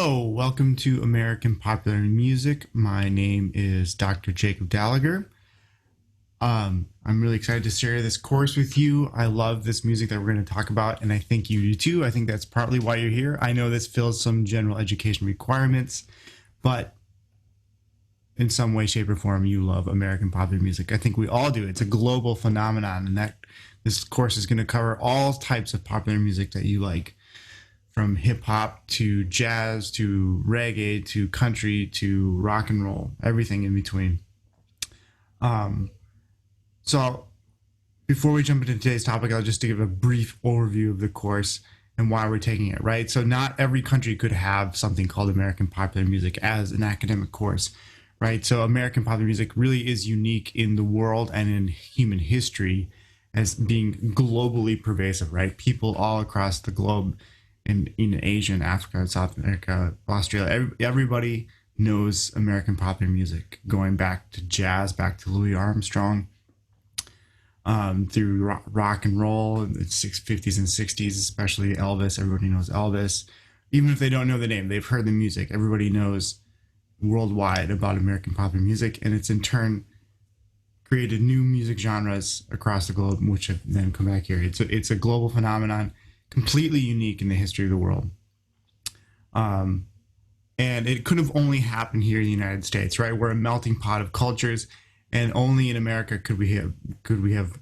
Hello, welcome to American Popular Music. My name is Dr. Jacob Gallagher. I'm really excited to share this course with you. I love this music that we're going to talk about, and I think you do too. I think that's partly why you're here. I know this fills some general education requirements, but in some way, shape, or form, you love American popular music. I think we all do. It's a global phenomenon, and that this course is going to cover all types of popular music that you like, from hip hop to jazz to reggae to country to rock and roll, everything in between. So before we jump into today's topic, I'll just give a brief overview of the course and why we're taking it, right? So not every country could have something called American Popular Music as an academic course, right? So American Popular Music really is unique in the world and in human history as being globally pervasive, right? People all across the globe in Asia and Africa, South America, Australia, everybody knows American popular music, going back to jazz, back to Louis Armstrong, through rock and roll in the 50s and 60s, especially Elvis. Everybody knows Elvis. Even if they don't know the name, they've heard the music. Everybody knows worldwide about American popular music, and it's in turn created new music genres across the globe, which have then come back here. It's a global phenomenon, completely unique in the history of the world. And it could have only happened here in the United States, right? We're a melting pot of cultures, and only in America could we have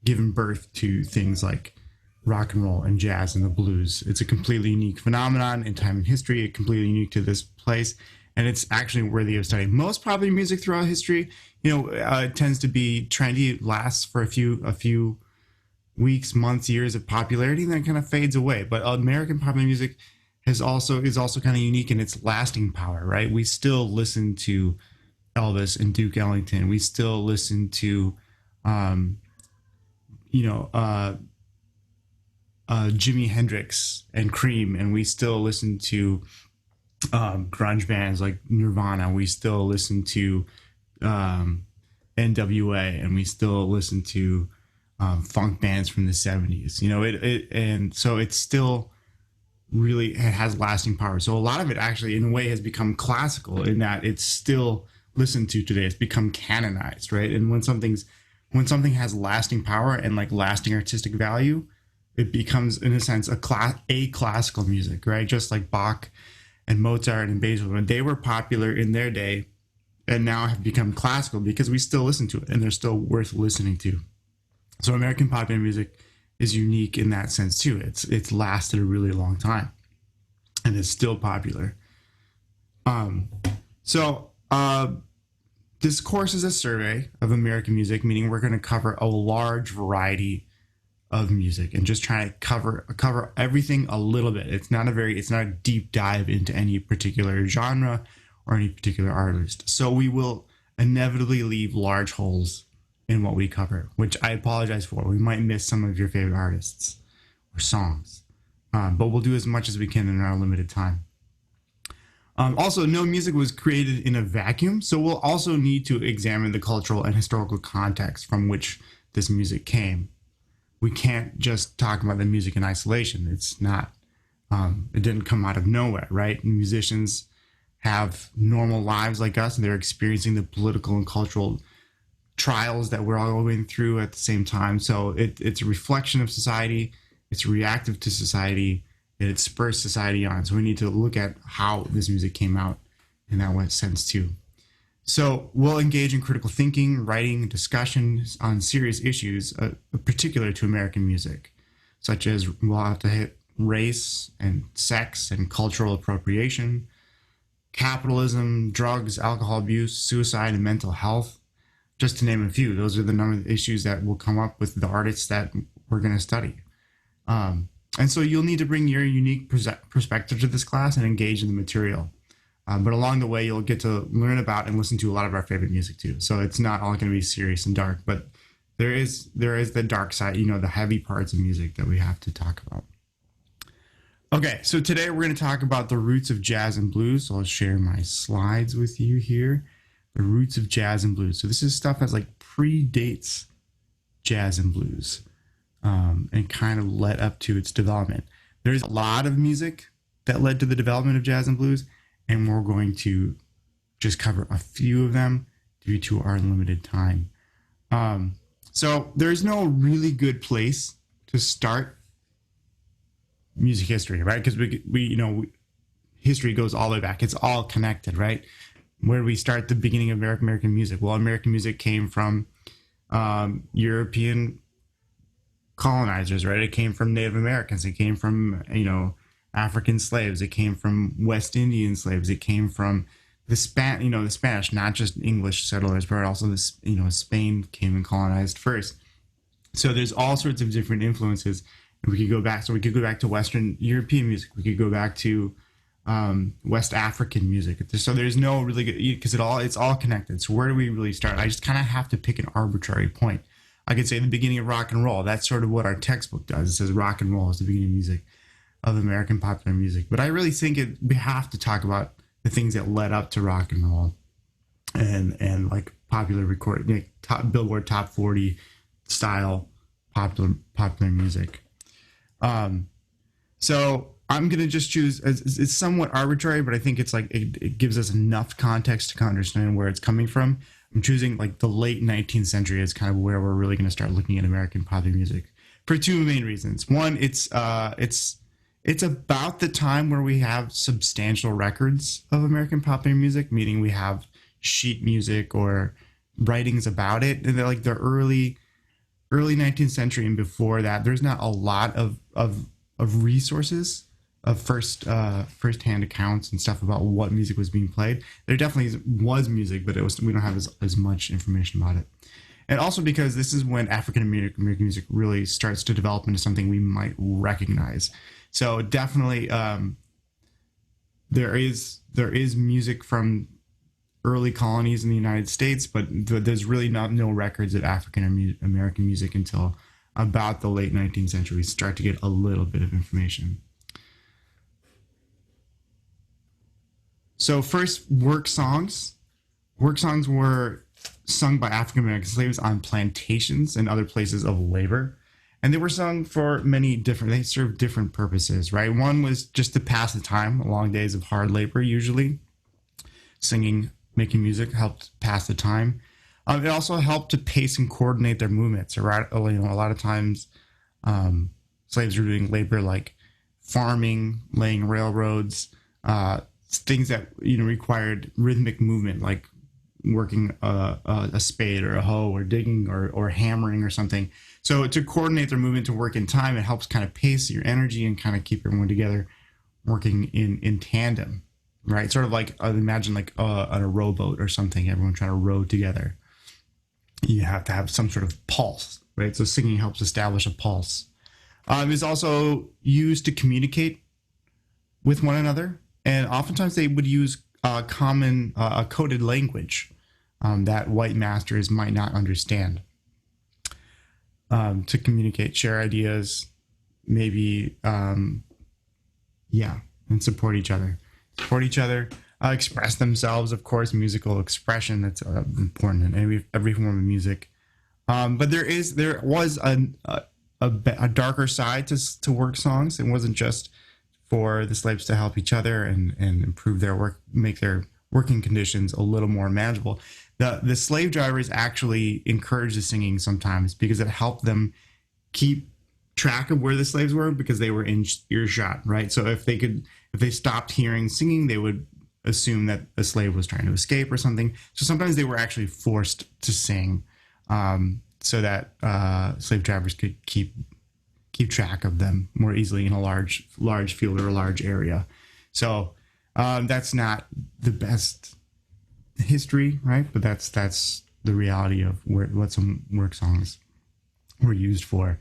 given birth to things like rock and roll and jazz and the blues. It's a completely unique phenomenon in time and history, completely unique to this place, and it's actually worthy of study. Most popular music throughout history, it tends to be trendy, lasts for a few weeks, months, years of popularity, and then it kind of fades away. But American popular music is also kind of unique in its lasting power, right? We still listen to Elvis and Duke Ellington. We still listen to, Jimi Hendrix and Cream, and we still listen to grunge bands like Nirvana. We still listen to NWA, and we still listen to funk bands from the 70s. And so it's still it has lasting power. So a lot of it actually in a way has become classical in that it's still listened to today. It's become canonized, right? And when something has lasting power and like lasting artistic value, it becomes in a sense a classical music, right? Just like Bach and Mozart and Beethoven, they were popular in their day and now have become classical because we still listen to it and they're still worth listening to. So American popular music is unique in that sense too. It's lasted a really long time and it's still popular. This course is a survey of American music, meaning we're going to cover a large variety of music and just try to cover everything a little bit. It's not a deep dive into any particular genre or any particular artist. So we will inevitably leave large holes in what we cover, which I apologize for. We might miss some of your favorite artists or songs, but we'll do as much as we can in our limited time. Also, no music was created in a vacuum, so we'll also need to examine the cultural and historical context from which this music came. We can't just talk about the music in isolation. It's not, it didn't come out of nowhere, right? Musicians have normal lives like us, and they're experiencing the political and cultural trials that we're all going through at the same time. So it's a reflection of society, it's reactive to society, and it spurs society on. So we need to look at how this music came out in that sense too. So we'll engage in critical thinking, writing, discussions on serious issues particular to American music, such as we'll have to hit race and sex and cultural appropriation, capitalism, drugs, alcohol abuse, suicide, and mental health, just to name a few. Those are the number of issues that will come up with the artists that we're going to study. And so you'll need to bring your unique perspective to this class and engage in the material. But along the way, you'll get to learn about and listen to a lot of our favorite music too. So it's not all going to be serious and dark, but there is the dark side, the heavy parts of music that we have to talk about. Okay, so today we're going to talk about the roots of jazz and blues. So I'll share my slides with you here. The roots of jazz and blues. So this is stuff that predates jazz and blues and kind of led up to its development. There's a lot of music that led to the development of jazz and blues, and we're going to just cover a few of them due to our limited time. So there's no really good place to start music history, right? Because history goes all the way back. It's all connected, right? Where do we start the beginning of American music? Well, American music came from European colonizers, right? It came from Native Americans. It came from, African slaves. It came from West Indian slaves. It came from the Spanish, not just English settlers, but also Spain came and colonized first. So there's all sorts of different influences. And we could go back. So we could go back to Western European music. We could go back to West African music. So there's no really good, because it's all connected. So where do we really start? I just kind of have to pick an arbitrary point. I could say the beginning of rock and roll. That's sort of what our textbook does. It says rock and roll is the beginning of music, of American popular music. But I really think we have to talk about the things that led up to rock and roll, and like popular recording, Billboard Top 40 style popular music. So I'm going to just choose, it's somewhat arbitrary, but I think it's like, it gives us enough context to understand where it's coming from. I'm choosing like the late 19th century as kind of where we're really going to start looking at American popular music for two main reasons. One, it's about the time where we have substantial records of American popular music, meaning we have sheet music or writings about it. And they're like the early 19th century and before that, there's not a lot of resources of first-hand accounts and stuff about what music was being played. There definitely was music, but we don't have as much information about it. And also because this is when African American music really starts to develop into something we might recognize. So definitely there is music from early colonies in the United States, but there's really no records of African American music until about the late 19th century. We start to get a little bit of information. So first, work songs. Work songs were sung by African American slaves on plantations and other places of labor. And they were sung for they served different purposes, right? One was just to pass the time, long days of hard labor, usually. Singing, making music helped pass the time. It also helped to pace and coordinate their movements. Right? A lot of times, slaves were doing labor like farming, laying railroads, things that required rhythmic movement, like working a spade or a hoe or digging or hammering or something. So to coordinate their movement to work in time, it helps kind of pace your energy and kind of keep everyone together, working in tandem, right? Sort of like imagine like on a rowboat or something, everyone trying to row together. You have to have some sort of pulse, right? So singing helps establish a pulse. It's also used to communicate with one another. And oftentimes they would use a coded language that white masters might not understand to communicate, share ideas, maybe, and support each other. Express themselves, of course, musical expression. That's important in every form of music. But there was a darker side to work songs. It wasn't just for the slaves to help each other and improve their work, make their working conditions a little more manageable. The slave drivers actually encouraged the singing sometimes because it helped them keep track of where the slaves were because they were in earshot, right? So if they stopped hearing singing, they would assume that a slave was trying to escape or something. So sometimes they were actually forced to sing so that slave drivers could keep track of them more easily in a large field or a large area. So that's not the best history, right? But that's the reality of what some work songs were used for.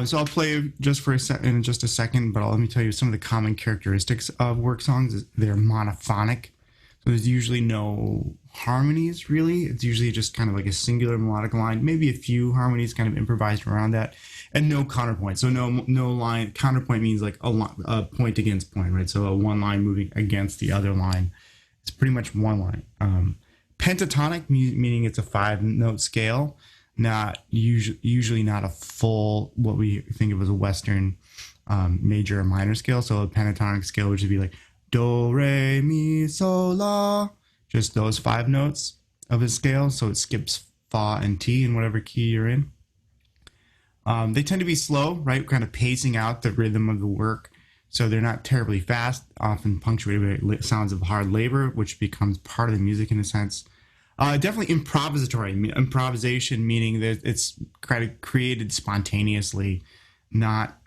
So I'll play just in just a second, but let me tell you some of the common characteristics of work songs. They're monophonic. So there's usually no harmonies, really. It's usually just kind of like a singular melodic line, maybe a few harmonies kind of improvised around that, and no counterpoint. So no line. Counterpoint means like a point against point, right? So a one line moving against the other line. It's pretty much one line. Pentatonic, meaning it's a 5-note scale, not usually not a full, what we think of as a Western major or minor scale. So a pentatonic scale, which would be like do, re, mi, so, la, just those 5 notes of a scale. So it skips fa and ti in whatever key you're in. They tend to be slow, right? Kind of pacing out the rhythm of the work. So they're not terribly fast, often punctuated by sounds of hard labor, which becomes part of the music in a sense. Definitely improvisation, meaning that it's kind of created spontaneously, not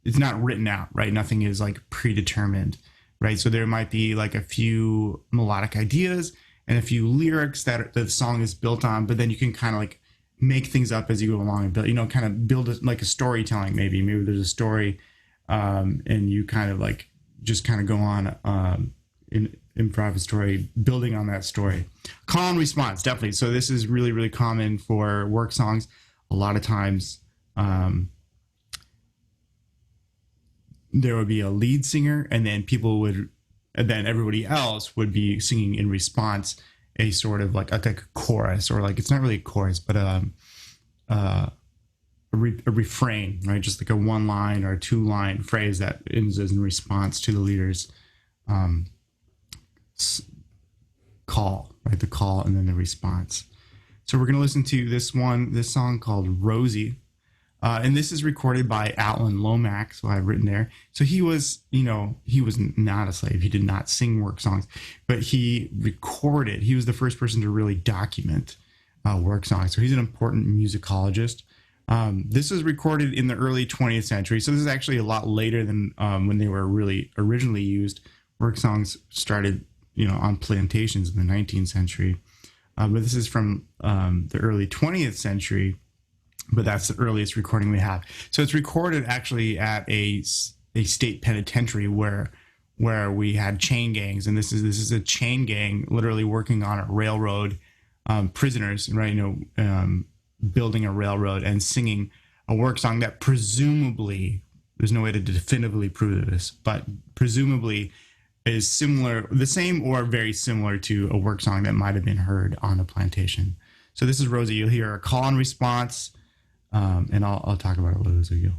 it's not written out, right? Nothing is like predetermined, right? So there might be like a few melodic ideas and a few lyrics that the song is built on, but then you can kind of like make things up as you go along and build, kind of build it like a storytelling. Maybe there's a story, and you kind of like just kind of go on in improvisatory building on that story. Call and response, definitely. So this is really, really common for work songs. A lot of times there would be a lead singer, and then everybody else would be singing in response a sort of like a chorus, or like, it's not really a chorus, but a refrain, right? Just like a 1-line or a 2-line phrase that ends in response to the leader's call, right? The call and then the response. So we're going to listen to this song called Rosie. And this is recorded by Lomax, so I've written there. So he was not a slave. He did not sing work songs, but he was the first person to really document work songs. So he's an important musicologist. This was recorded in the early 20th century. So this is actually a lot later than when they were really originally used. Work songs started, on plantations in the 19th century. But this is from the early 20th century. But that's the earliest recording we have. So it's recorded actually at a state penitentiary where we had chain gangs, and this is a chain gang literally working on a railroad, prisoners, right? Building a railroad and singing a work song that presumably, there's no way to definitively prove this, but presumably is the same or very similar to a work song that might have been heard on a plantation. So this is Rosie. You'll hear a call and response. And I'll talk about it a little as we go.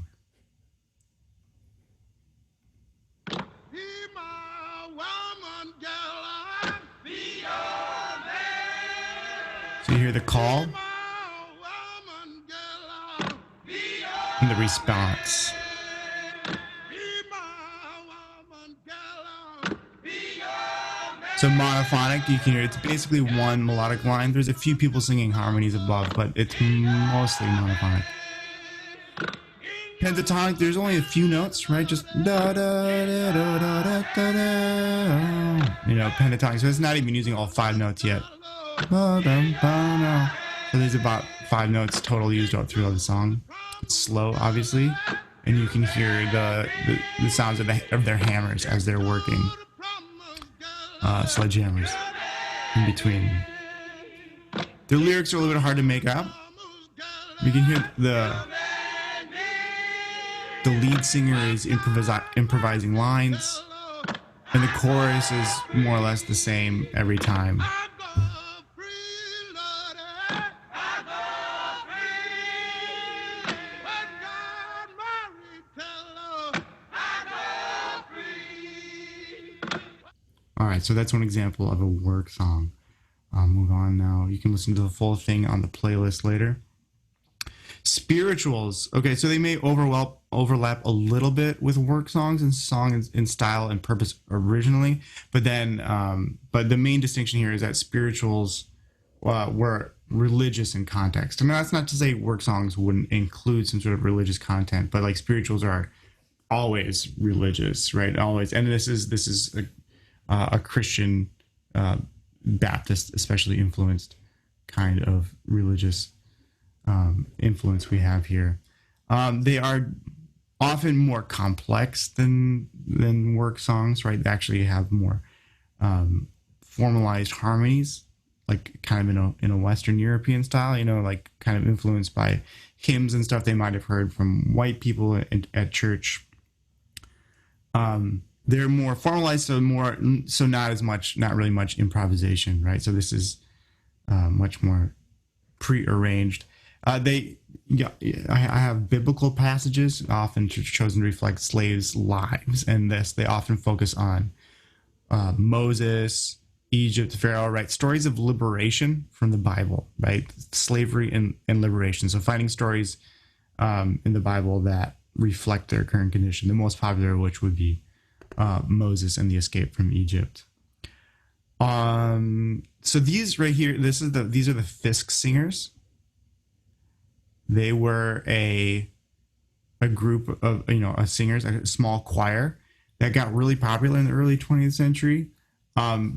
So you hear the call and the response. So monophonic, you can hear it's basically one melodic line. There's a few people singing harmonies above, but it's mostly monophonic. Pentatonic, there's only a few notes, right? Just da da da da da da da. Pentatonic. So it's not even using all 5 notes yet. So there's about 5 notes total used all throughout the song. It's slow, obviously, and you can hear the sounds of their hammers as they're working. Sledgehammers in between. The lyrics are a little bit hard to make out. You can hear the lead singer is improvising lines, and the chorus is more or less the same every time. All right, so that's one example of a work song. I'll move on now. You can listen to the full thing on the playlist later. Spirituals. Okay, so they may overlap a little bit with work songs and song in style and purpose originally, but then, but the main distinction here is that spirituals were religious in context. I mean, that's not to say work songs wouldn't include some sort of religious content, but like spirituals are always religious, right? Always, and this is a Christian, Baptist, especially influenced kind of religious influence we have here. They are often more complex than work songs, right? They actually have more formalized harmonies, like kind of in a Western European style, like kind of influenced by hymns and stuff they might have heard from white people at church. They're more formalized, so not really much improvisation, right? So this is much more prearranged. I have biblical passages often chosen to reflect slaves' lives, and they often focus on Moses, Egypt, Pharaoh, right? Stories of liberation from the Bible, right? Slavery and liberation. So finding stories in the Bible that reflect their current condition. The most popular of which would be Moses and the escape from Egypt. So these right here, these are the Fisk singers. They were a group of singers, a small choir that got really popular in the early 20th century,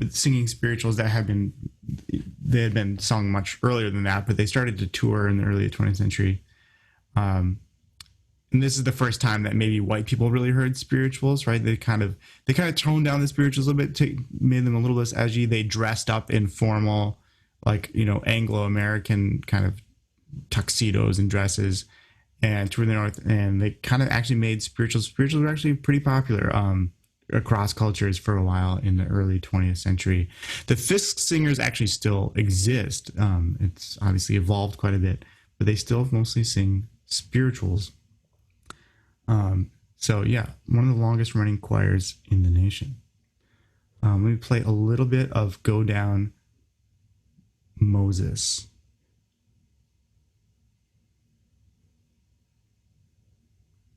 singing spirituals that had been sung much earlier than that, but they started to tour in the early 20th century. And this is the first time that maybe white people really heard spirituals, right? They kind of toned down the spirituals a little bit, made them a little less edgy. They dressed up in formal, Anglo-American kind of tuxedos and dresses, and toured the north, and they kind of actually made spirituals were actually pretty popular across cultures for a while in the early 20th century. The Fisk singers actually still exist. It's obviously evolved quite a bit, but they still mostly sing spirituals. So yeah, one of the longest running choirs in the nation. Let me play a little bit of Go Down Moses.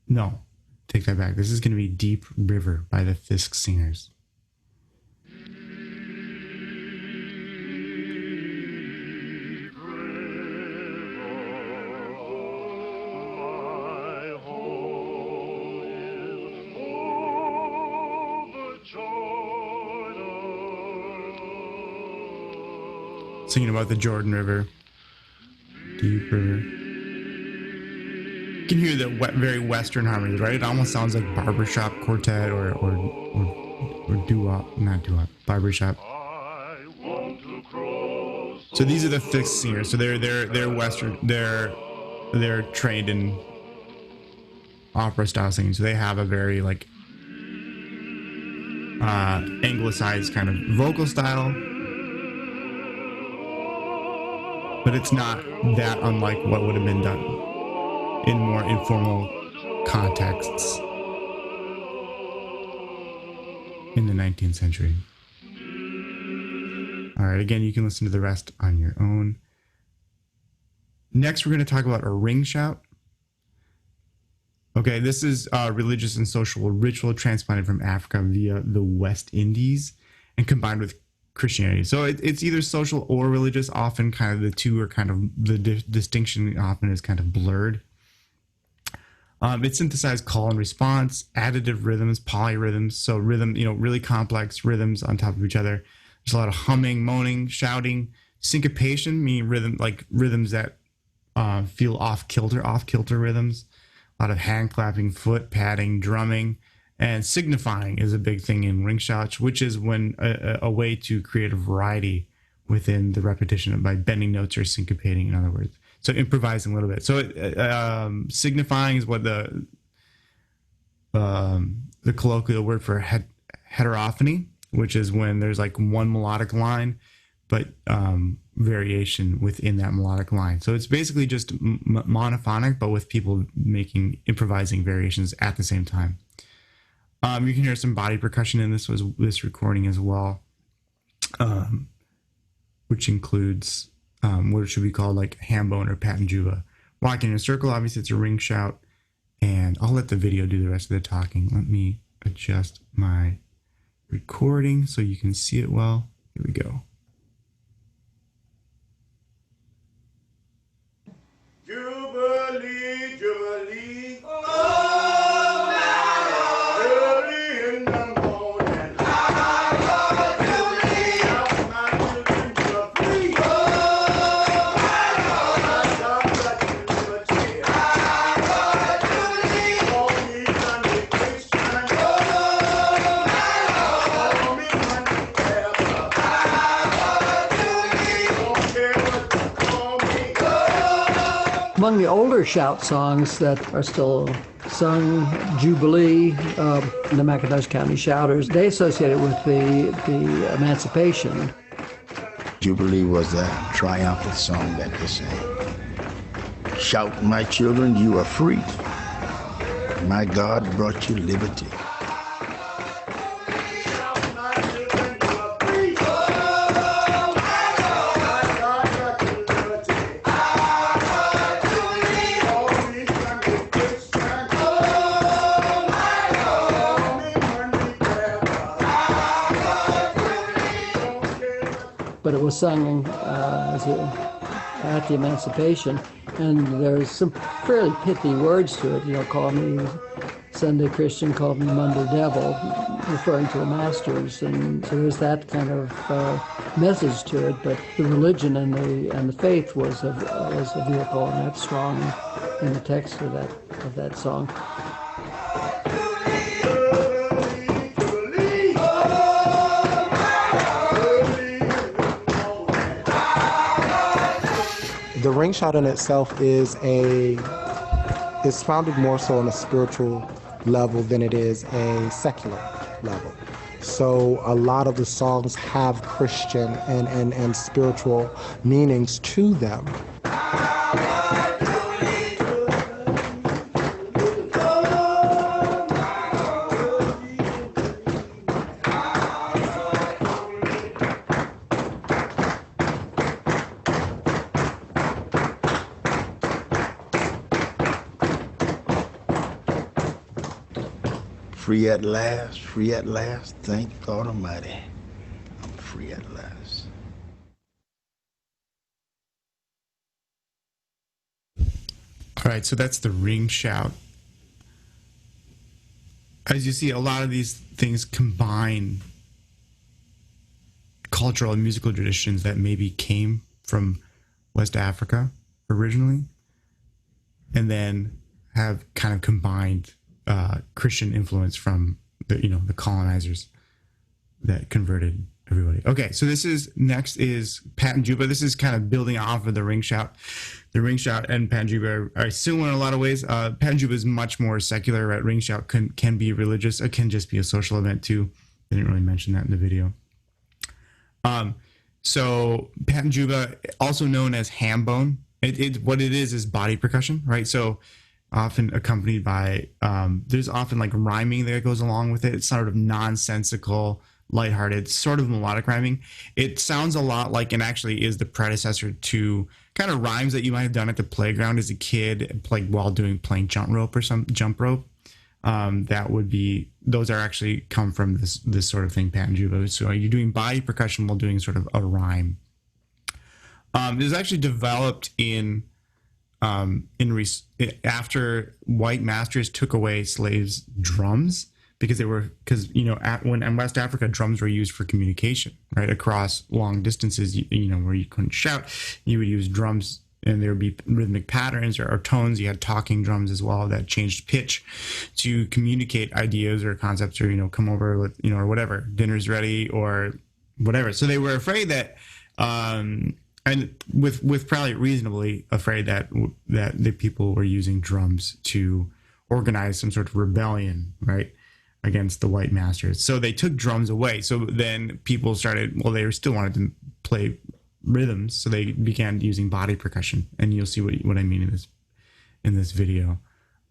No, take that back. This is going to be Deep River by the Fisk Singers. Singing about the Jordan River. Deep River. You can hear the very Western harmonies, right? It almost sounds like barbershop quartet or doo-wop, not doo-wop, barbershop. So these are the Fisk singers. So they're Western. They're trained in opera style singing. So they have a very anglicized kind of vocal style, but it's not that unlike what would have been done in more informal contexts in the 19th century. All right, again, you can listen to the rest on your own. Next, we're going to talk about a ring shout. Okay, this is a religious and social ritual transplanted from Africa via the West Indies and combined with Christianity. So it's either social or religious. Often kind of the two are kind of, the distinction often is kind of blurred. It synthesized call and response, additive rhythms, polyrhythms. So rhythm, really complex rhythms on top of each other. There's a lot of humming, moaning, shouting, syncopation, meaning rhythms that feel off kilter rhythms. A lot of hand clapping, foot patting, drumming, and signifying is a big thing in ring shouts, which is when a way to create a variety within the repetition by bending notes or syncopating, in other words. So improvising a little bit. So signifying is what the colloquial word for heterophony, which is when there's one melodic line, but variation within that melodic line. So it's basically just monophonic, but with people improvising variations at the same time. You can hear some body percussion in this recording as well, which includes what should be called ham bone or Pattin Juba. Walking in a circle, obviously it's a ring shout, and I'll let the video do the rest of the talking. Let me adjust my recording so you can see it well. Here we go. Jubilee, Jubilee, oh, Jubilee in the morning. Jubilee, my children were free. Oh, Jubilee, for me Sunday Christian. Oh, for me Monday ever. Jubilee, don't care what you call me. Among the older shout songs that are still sung, Jubilee, the McIntosh County Shouters, they associate it with the emancipation. Jubilee was a triumphant song that they sang. Shout, my children, you are free. My God brought you liberty. But it was sung at the Emancipation, and there's some fairly pithy words to it. You know, call me Sunday Christian, call me Monday Devil, referring to the masters, and so there's that kind of message to it. But the religion and the faith was a vehicle, and that's strong in the text of that song. The ring shout in itself is founded more so on a spiritual level than it is a secular level. So a lot of the songs have Christian and spiritual meanings to them. Free at last, thank God Almighty. I'm free at last. All right, so that's the ring shout. As you see, a lot of these things combine cultural and musical traditions that maybe came from West Africa originally, and then have kind of combined Christian influence from the colonizers that converted everybody. Okay, so next is Pattin Juba. This is kind of building off of the ring shout. The ring shout and Pattin Juba are similar in a lot of ways. Pattin Juba is much more secular. Right? Ring shout can be religious. It can just be a social event too. I didn't really mention that in the video. So Pattin Juba, also known as ham bone, what it is body percussion, right? So often accompanied by there's often like rhyming that goes along with it. It's sort of nonsensical, lighthearted, sort of melodic rhyming. It sounds a lot like, and actually is the predecessor to kind of rhymes that you might have done at the playground as a kid, like while playing jump rope or some jump rope. Those are actually come from this sort of thing, Pattin Juba. So you're doing body percussion while doing sort of a rhyme. It was actually developed after white masters took away slaves' drums, because when in West Africa, drums were used for communication, right, across long distances, where you couldn't shout. You would use drums, and there would be rhythmic patterns or tones. You had talking drums as well that changed pitch to communicate ideas or concepts, or come over, or whatever, dinner's ready or whatever. So they were afraid that and with probably reasonably afraid that the people were using drums to organize some sort of rebellion, right, against the white masters. So they took drums away. So then people they still wanted to play rhythms, so they began using body percussion. And you'll see what I mean in this video.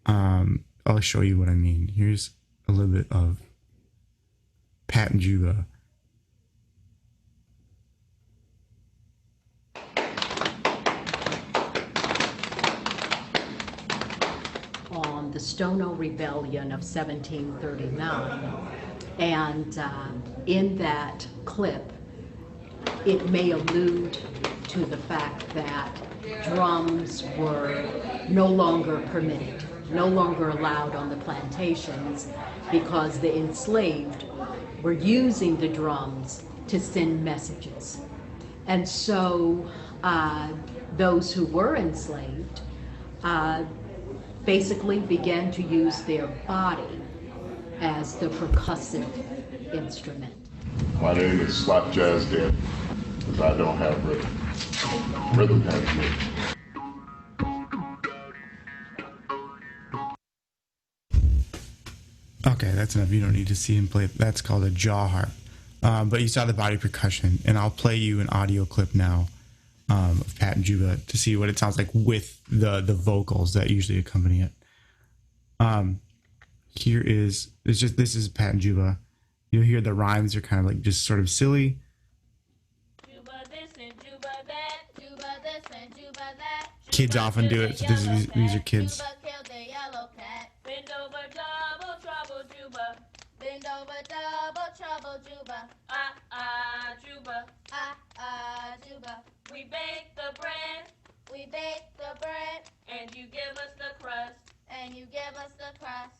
I'll show you what I mean. Here's a little bit of Pattin Juba. The Stono Rebellion of 1739, and in that clip it may allude to the fact that drums were no longer permitted, no longer allowed on the plantations, because the enslaved were using the drums to send messages. And so those who were enslaved basically began to use their body as the percussive instrument. My name is Slap Jazz Dan, because I don't have rhythm. Rhythm has me. Okay, that's enough. You don't need to see him play. That's called a jaw harp. But you saw the body percussion, and I'll play you an audio clip now of Pattin Juba to see what it sounds like with the vocals that usually accompany it. Here is this is Pattin Juba. You'll hear the rhymes are kind of like just sort of silly. Juba this and Juba that. Juba this and Juba that. Kids often do it, so these are kids. Juba killed the yellow cat. Bend over double trouble Juba. Bend over double trouble Juba. Ah ah Juba. Ah ah Juba. We bake the bread. We bake the bread. And you give us the crust. And you give us the crust.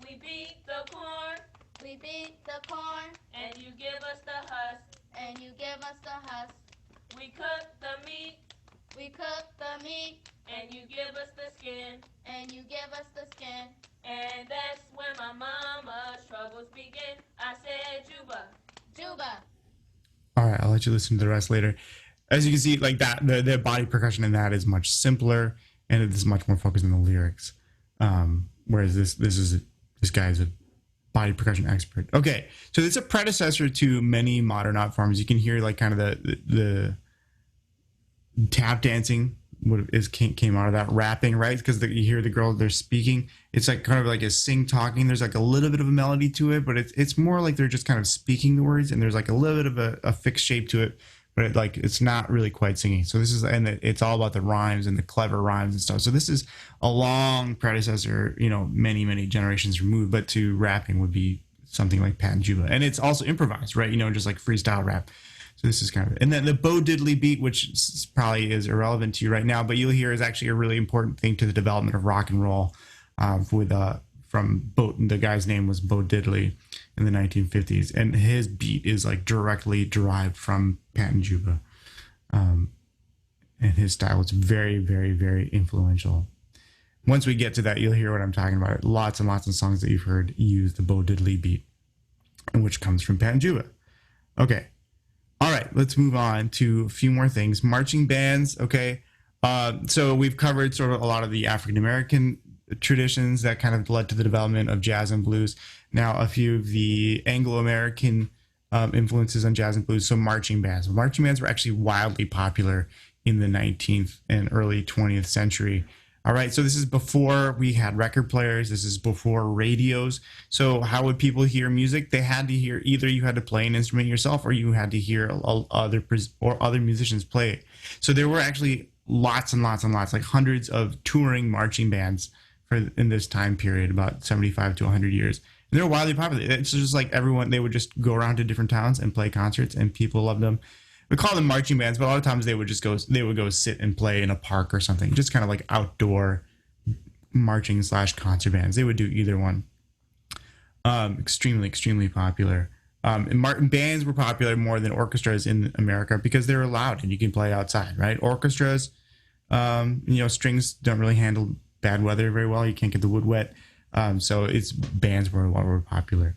We beat the corn. We beat the corn. And you give us the husk. And you give us the husk. We cook the meat. We cook the meat. And you give us the skin. And you give us the skin. And that's when my mama's troubles begin. I said Juba. Juba. All right, I'll let you listen to the rest later. As you can see, like that, the body percussion in that is much simpler, and it is much more focused on the lyrics. Whereas this guy is a body percussion expert. Okay, so it's a predecessor to many modern art forms. You can hear like kind of the tap dancing came out of that, rapping, right? Because you hear the girl, they're speaking. It's like kind of like a sing talking. There's like a little bit of a melody to it, but it's more like they're just kind of speaking the words, and there's like a little bit of a fixed shape to it, but it's not really quite singing. So this is, and it's all about the rhymes and the clever rhymes and stuff. So this is a long predecessor, many generations removed, but to rapping would be something like Pattin Juba, and it's also improvised, right? Just like freestyle rap. So this is kind of, and then the Bo Diddley beat, which probably is irrelevant to you right now, but you'll hear is actually a really important thing to the development of rock and roll. The guy's name was Bo Diddley in the 1950s, and his beat is like directly derived from Pattin Juba, and his style was very, very, very influential. Once we get to that, you'll hear what I'm talking about. Lots and lots of songs that you've heard use the Bo Diddley beat, which comes from Pattin Juba. Okay. All right, let's move on to a few more things. Marching bands, okay. So we've covered sort of a lot of the African-American traditions that kind of led to the development of jazz and blues. Now, a few of the Anglo-American influences on jazz and blues. So marching bands. Marching bands were actually wildly popular in the 19th and early 20th century. All right, so this is before we had record players. This is before radios. So how would people hear music? They had to hear, either you had to play an instrument yourself, or you had to hear other musicians play it. So there were actually lots and lots and lots, like hundreds of touring marching bands in this time period, about 75 to 100 years. And they were wildly popular. It's just like everyone, they would just go around to different towns and play concerts, and people loved them. We call them marching bands, but a lot of times they would go sit and play in a park or something, just kind of like outdoor marching / concert bands. They would do either one. Extremely popular. And bands were popular more than orchestras in America because they were loud and you can play outside, right? Orchestras, strings don't really handle bad weather very well. You can't get the wood wet. So it's bands were what were popular.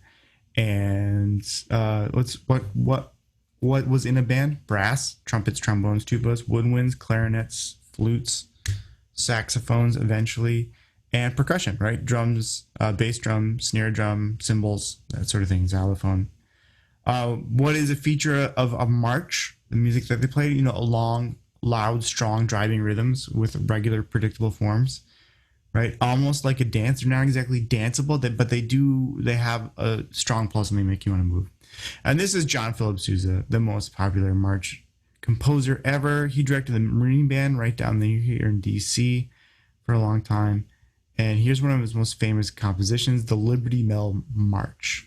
And what was in a band? Brass, trumpets, trombones, tubas, woodwinds, clarinets, flutes, saxophones eventually, and percussion, right? Drums, bass drum, snare drum, cymbals, that sort of thing, xylophone. What is a feature of a march? The music that they play, long, loud, strong, driving rhythms with regular, predictable forms, right? Almost like a dance. They're not exactly danceable, but they have a strong pulse and they make you want to move. And this is John Philip Sousa, the most popular march composer ever. He directed the Marine Band right down there here in DC for a long time. And here's one of his most famous compositions, the Liberty Bell March.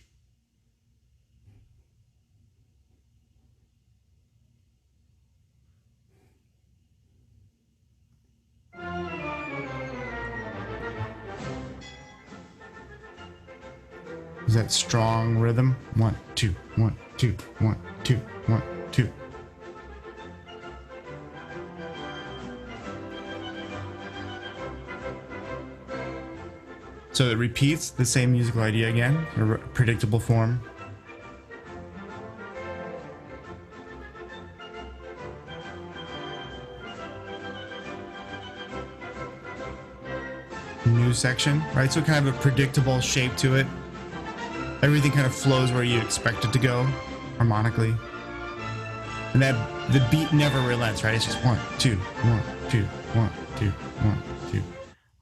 Is that strong rhythm? 1, 2, 1, 2, 1, 2, 1, 2. So it repeats the same musical idea again, a predictable form. New section, right? So kind of a predictable shape to it. Everything kind of flows where you expect it to go, harmonically. And that the beat never relents, right? It's just 1, 2, 1, 2, 1, 2, 1, 2.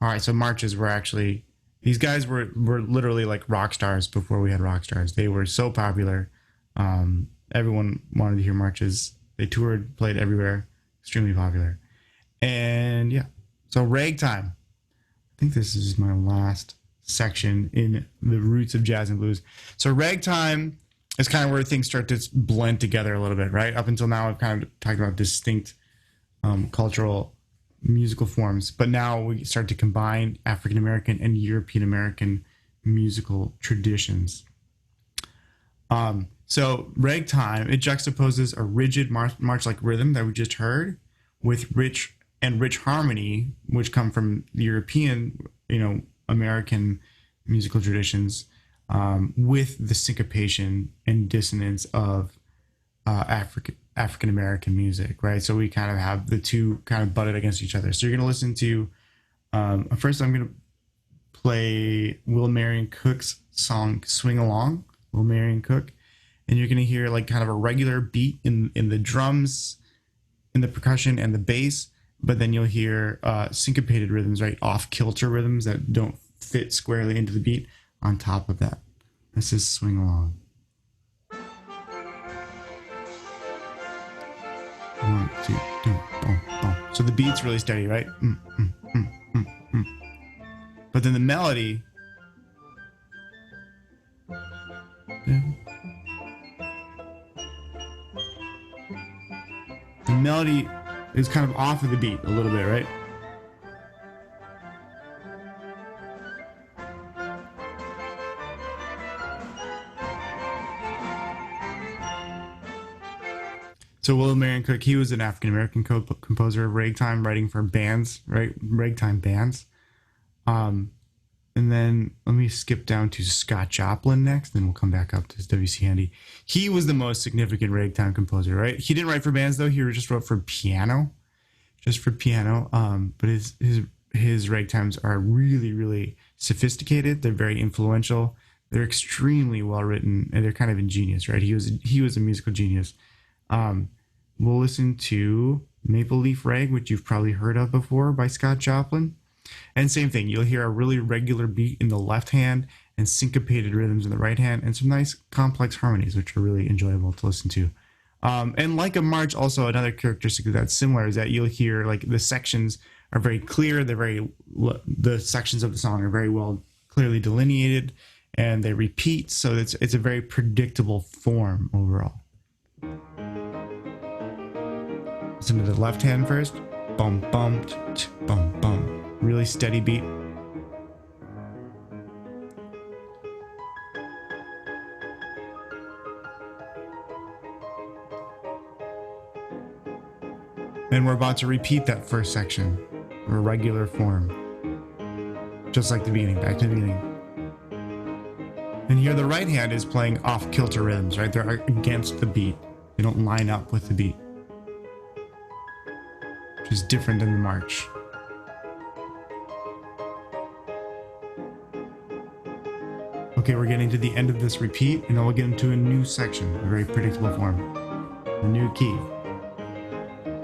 All right, so marches were actually, these guys were literally like rock stars before we had rock stars. They were so popular. Everyone wanted to hear marches. They toured, played everywhere, extremely popular. And yeah, so ragtime. I think this is my last section in the roots of jazz and blues. So ragtime is kind of where things start to blend together a little bit, right? Up until now, I've kind of talked about distinct cultural musical forms, but now we start to combine African American and European American musical traditions. So ragtime, it juxtaposes a rigid march-like rhythm that we just heard with rich harmony, which come from the European, American musical traditions, with the syncopation and dissonance of African American music, right? So we kind of have the two kind of butted against each other. So you're going to listen to, first I'm going to play Will Marion Cook's song "Swing Along," Will Marion Cook, and you're going to hear like kind of a regular beat in the drums, in the percussion and the bass, but then you'll hear syncopated rhythms, right? Off kilter rhythms that don't fit squarely into the beat on top of that. This is "Swing Along." 1, 2, 3, boom, boom. So the beat's really steady, right? But then the melody, is kind of off of the beat a little bit, right? So Will Marion Cook, he was an African-American composer of ragtime, writing for bands, right? Ragtime bands. And then let me skip down to Scott Joplin next, then we'll come back up to W.C. Handy. He was the most significant ragtime composer, right? He didn't write for bands, though. He just wrote for piano, but his ragtimes are really, really sophisticated. They're very influential. They're extremely well-written, and they're kind of ingenious, right? He was a musical genius. We'll listen to Maple Leaf Rag, which you've probably heard of before by Scott Joplin. And same thing, you'll hear a really regular beat in the left hand and syncopated rhythms in the right hand and some nice complex harmonies, which are really enjoyable to listen to. And like a march, also another characteristic that's similar is that you'll hear like the sections are very clear. The sections of the song are very well clearly delineated and they repeat. So it's a very predictable form overall. Listen to the left hand first. Bum, bum, bum, bum. Really steady beat. Then we're about to repeat that first section in a regular form. Just like the beginning, back to the beginning. And here the right hand is playing off-kilter rhythms, right? They're against the beat. They don't line up with the beat. Which is different than the march. Okay, we're getting to the end of this repeat, and then we'll get into a new section, a very predictable form, a new key.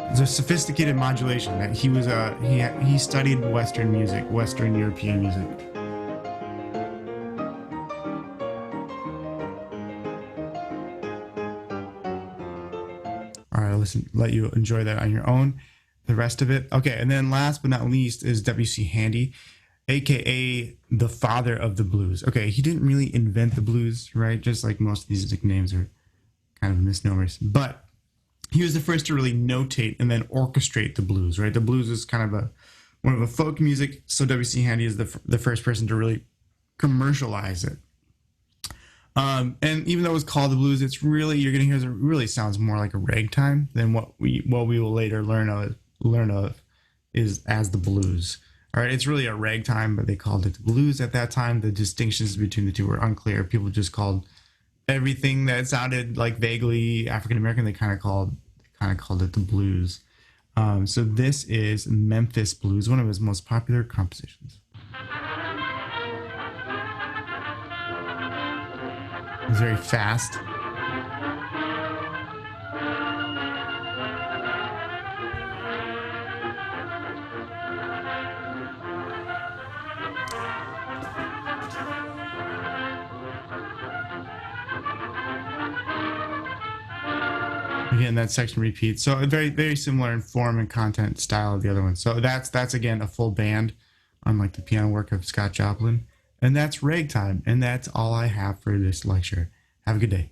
It's a sophisticated modulation. That he studied Western music, Western European music. All right, let you enjoy that on your own. The rest of it, okay. And then last but not least is W.C. Handy, aka the father of the blues. Okay, he didn't really invent the blues, right? Just like most of these nicknames are kind of misnomers. But he was the first to really notate and then orchestrate the blues, right? The blues is kind of one of a folk music, so W.C. Handy is the first person to really commercialize it. And even though it's called the blues, it's really, you're going to hear it really sounds more like a ragtime than what we will later learn of is as the blues. All right, it's really a ragtime, but they called it the blues at that time. The distinctions between the two were unclear. People just called everything that sounded like vaguely African American. They kind of called it the blues. So this is Memphis Blues, one of his most popular compositions. It's very fast. Again, that section repeats. So very, very similar in form and content style of the other one. So that's again a full band, unlike the piano work of Scott Joplin. And that's Ragtime. And that's all I have for this lecture. Have a good day.